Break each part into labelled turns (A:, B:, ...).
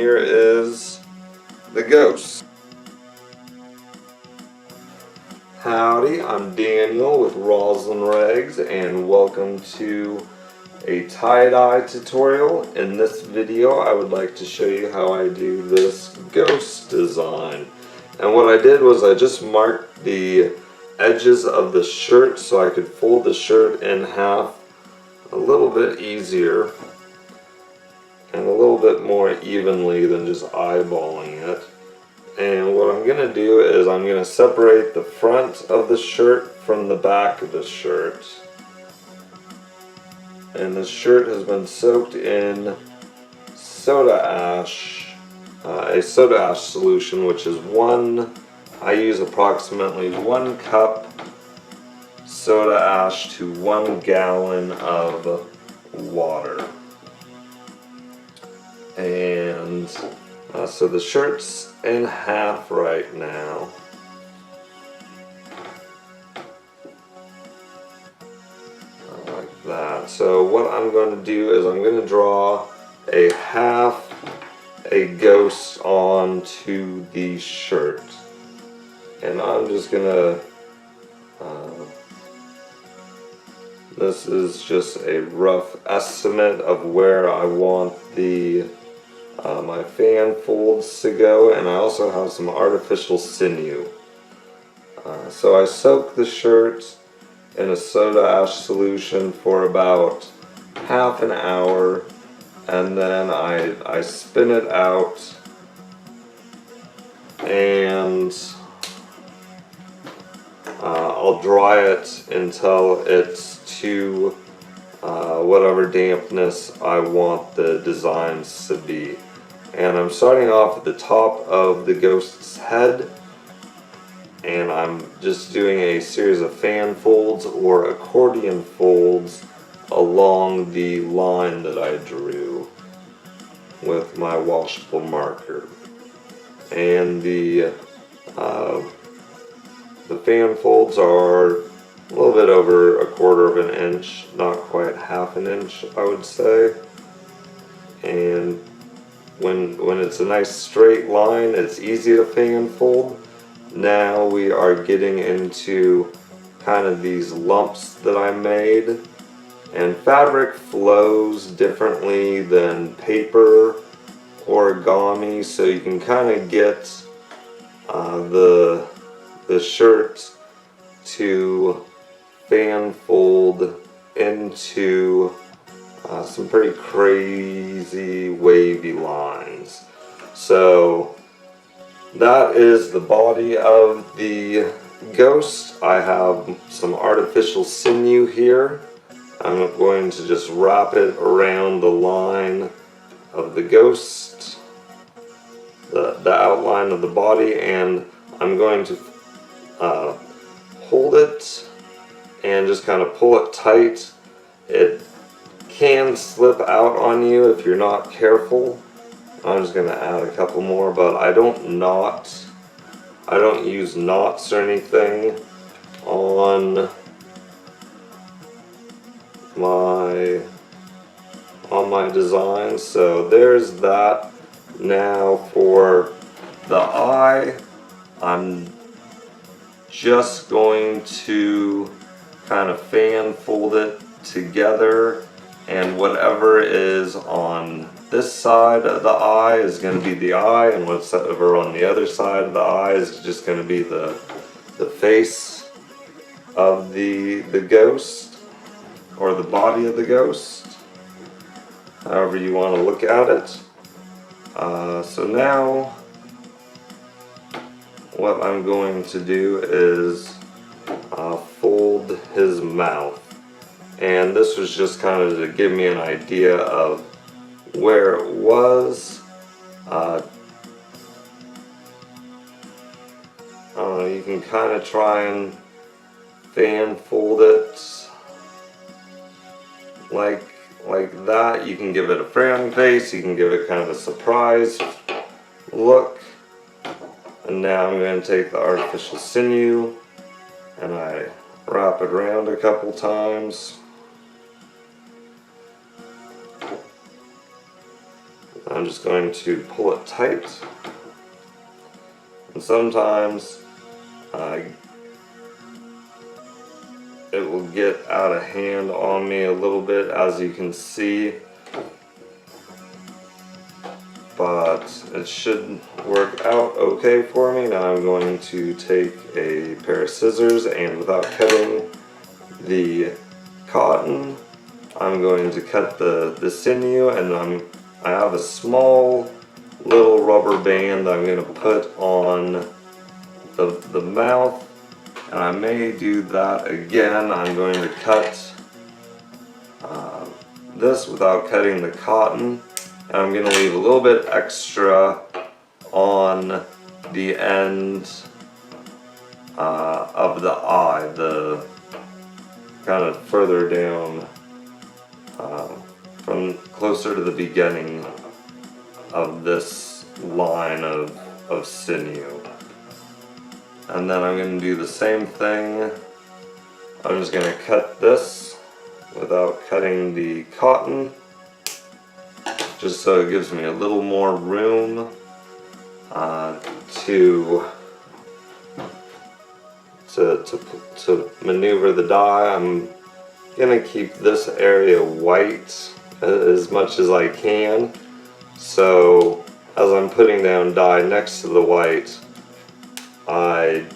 A: here is the ghost. Howdy, I'm Daniel with Roslyn Rags and welcome to a tie-dye tutorial. In this video I would like to show you how I do this ghost design. And what I did was I just marked the edges of the shirt so I could fold the shirt in half a little bit easier and a little bit more evenly than just eyeballing it. And what I'm going to do is I'm going to separate the front of the shirt from the back of the shirt. And the shirt has been soaked in soda ash, a soda ash solution, which is I use approximately 1 cup soda ash to 1 gallon of water. And so the shirt's in half right now. Like that. So what I'm going to do is I'm going to draw a ghost onto the shirt. And I'm just going to, this is just a rough estimate of where I want my fan folds to go, and I also have some artificial sinew. So I soak the shirt in a soda ash solution for about half an hour, and then I spin it out and I'll dry it until it's to whatever dampness I want the designs to be. And I'm starting off at the top of the ghost's head, and I'm just doing a series of fan folds or accordion folds along the line that I drew with my washable marker. And the fan folds are a little bit over 1/4 of an inch, not quite half an inch, I would say. And when it's a nice straight line, it's easy to fan fold. Now we are getting into kind of these lumps that I made. And fabric flows differently than paper origami, so you can kind of get the shirt to fan fold into some pretty crazy wavy lines. So that is the body of the ghost. I have some artificial sinew here. I'm going to just wrap it around the line of the ghost, the outline of the body, and I'm going to hold it and just kind of pull it tight. It can slip out on you if you're not careful. I'm just going to add a couple more, but I don't use knots or anything on my design. So there's that. Now for the eye, I'm just going to kind of fan fold it together, and whatever is on this side of the eye is going to be the eye, and whatever on the other side of the eye is just going to be the face of the ghost, or the body of the ghost, however you want to look at it. So now what I'm going to do is fold his mouth. And this was just kind of to give me an idea of where it was. I don't know, you can kind of try and fan fold it like that. You can give it a frowny face, you can give it kind of a surprise look. And now I'm going to take the artificial sinew and I wrap it around a couple times. I'm I'm just going to pull it tight. And sometimes it will get out of hand on me a little bit, as you can see, but it should work out okay for me. Now I'm going to take a pair of scissors, and without cutting the cotton, I'm going to cut the sinew, and I have a small little rubber band that I'm going to put on the mouth, and I may do that again. I'm going to cut this without cutting the cotton, and I'm going to leave a little bit extra on the end of the eye, the kind of further down, from closer to the beginning of this line of sinew. And then I'm going to do the same thing. I'm just going to cut this without cutting the cotton, just so it gives me a little more room to maneuver the dye. I'm going to keep this area white as much as I can, so as I'm putting down dye next to the white, I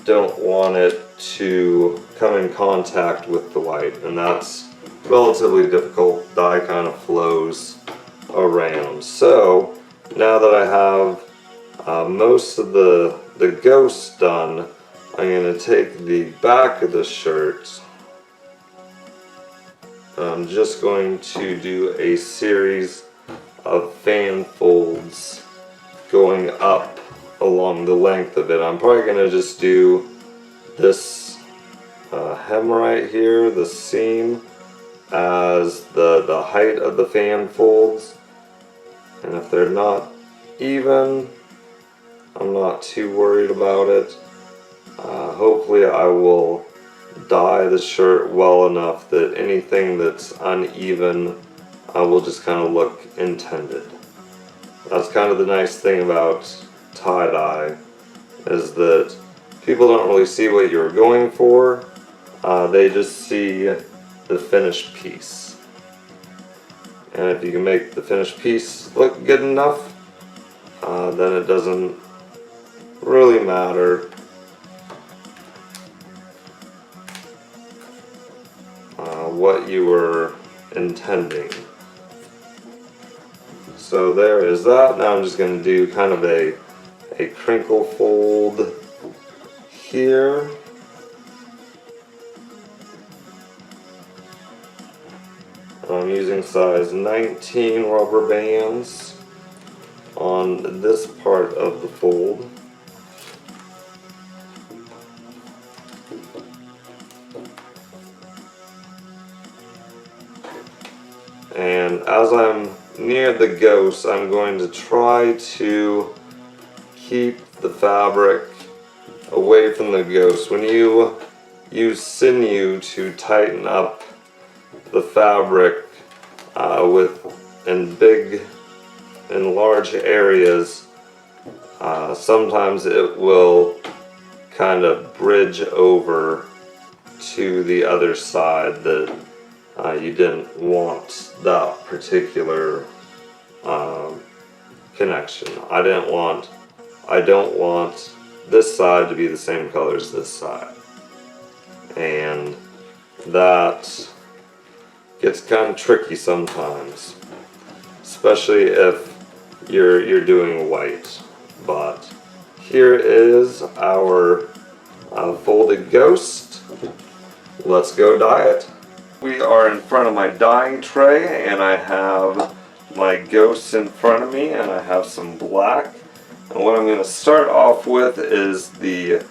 A: don't want it to come in contact with the white, and that's relatively difficult. Dye kind of flows around. So now that I have most of the ghost done, I'm going to take the back of the shirt. I'm just going to do a series of fan folds going up along the length of it. I'm probably going to just do this hem right here, the seam, as the height of the fan folds. And if they're not even, I'm not too worried about it. Hopefully I will dye the shirt well enough that anything that's uneven will just kind of look intended. That's kind of the nice thing about tie-dye, is that people don't really see what you're going for, they just see the finished piece. And if you can make the finished piece look good enough, then it doesn't really matter what you were intending. So there is that. Now I'm just going to do kind of a crinkle fold here. I'm using size 19 rubber bands on this part of the fold. And as I'm near the ghost, I'm going to try to keep the fabric away from the ghost. When you use sinew to tighten up the fabric in large areas, sometimes it will kind of bridge over to the other side that you didn't want that particular connection. I don't want this side to be the same color as this side, and that gets kind of tricky sometimes, especially if you're doing white. But here is our folded ghost. Let's go dye it. We are in front of my dyeing tray, and I have my ghosts in front of me, and I have some black. And what I'm going to start off with is the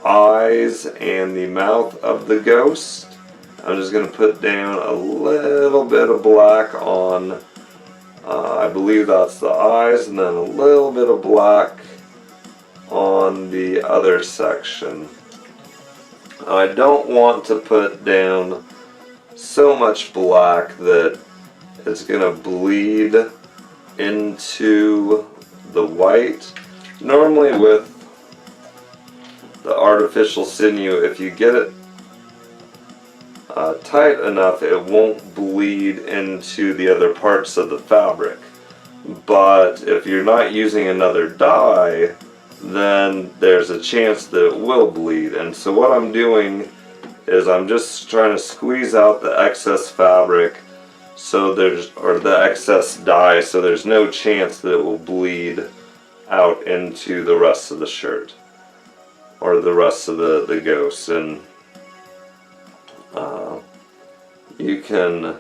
A: eyes and the mouth of the ghost. I'm just going to put down a little bit of black on, I believe that's the eyes, and then a little bit of black on the other section. I don't want to put down so much black that it's going to bleed into the white. Normally with the artificial sinew, if you get it tight enough, it won't bleed into the other parts of the fabric. But if you're not using another dye, then there's a chance that it will bleed. And so what I'm doing is I'm just trying to squeeze out the excess fabric, so or the excess dye, so there's no chance that it will bleed out into the rest of the shirt or the rest of the ghost. And you can,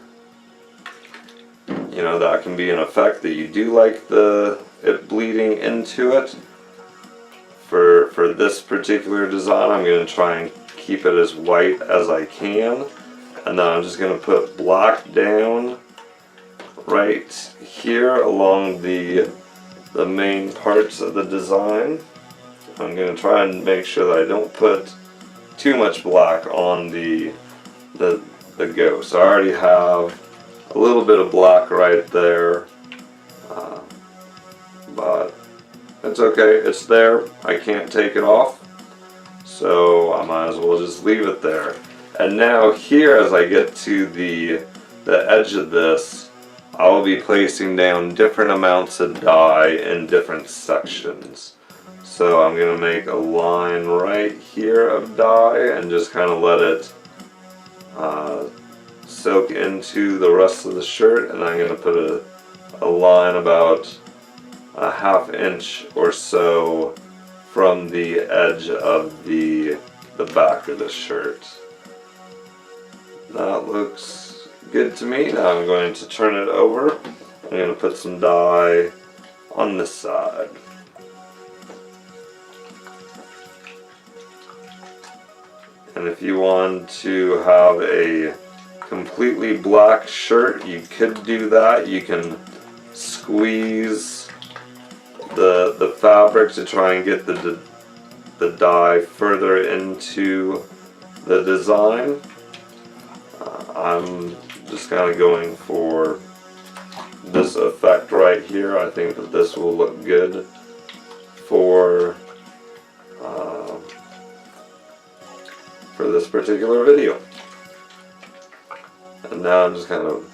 A: that can be an effect that you do like it bleeding into it. For this particular design, I'm going to try and keep it as white as I can, and then I'm just going to put black down right here along the main parts of the design. I'm going to try and make sure that I don't put too much black on the ghost. I already have a little bit of black right there, but it's okay, it's there. I can't take it off, so I might as well just leave it there. And now here, as I get to the edge of this, I will be placing down different amounts of dye in different sections. So I'm going to make a line right here of dye and just kind of let it soak into the rest of the shirt, and I'm going to put a line about a ½ inch or so from the edge of the back of the shirt. That looks good to me. Now I'm going to turn it over. I'm going to put some dye on this side. And if you want to have a completely black shirt, you could do that. You can squeeze the fabric to try and get the dye further into the design. I'm just kind of going for this effect right here. I think that this will look good for this particular video. And now I'm just kind of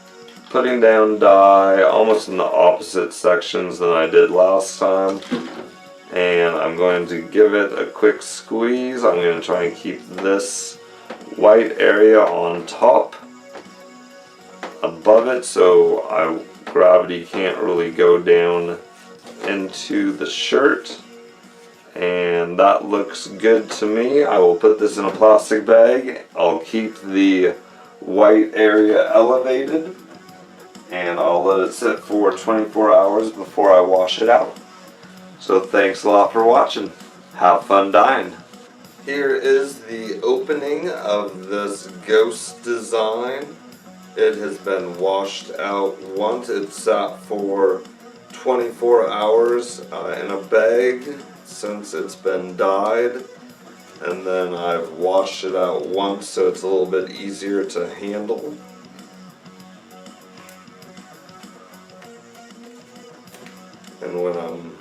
A: putting down dye almost in the opposite sections than I did last time, and I'm going to give it a quick squeeze. I'm going to try and keep this white area on top above it, so gravity can't really go down into the shirt. And that looks good to me. I will put this in a plastic bag. I'll keep the white area elevated, and I'll let it sit for 24 hours before I wash it out. So thanks a lot for watching. Have fun dyeing. Here is the opening of this ghost design. It has been washed out once. It sat for 24 hours in a bag since it's been dyed, and then I've washed it out once so it's a little bit easier to handle. And when I'm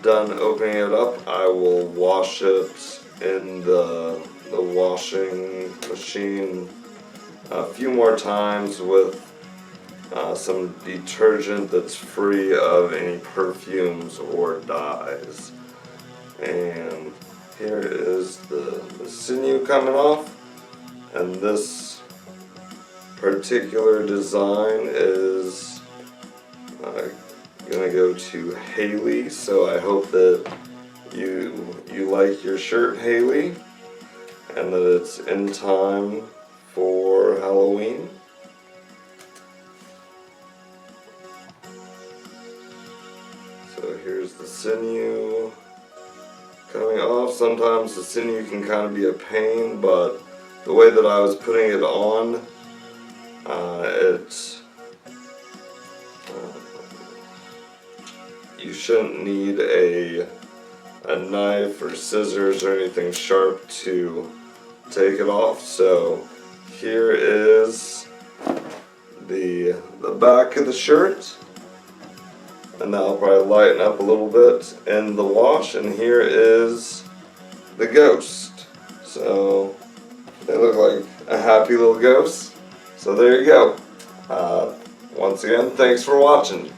A: done opening it up, I will wash it in the washing machine a few more times with some detergent that's free of any perfumes or dyes. And here is the sinew coming off, and this particular design is gonna go to Haley, so I hope that you like your shirt, Haley, and that it's in time for Halloween. So here's the sinew coming off. Sometimes the sinew can kind of be a pain, but the way that I was putting it on, you shouldn't need a knife or scissors or anything sharp to take it off. So here is the back of the shirt. and that'll probably lighten up a little bit in the wash. And here is the ghost. So they look like a happy little ghost. So there you go. Once again, thanks for watching.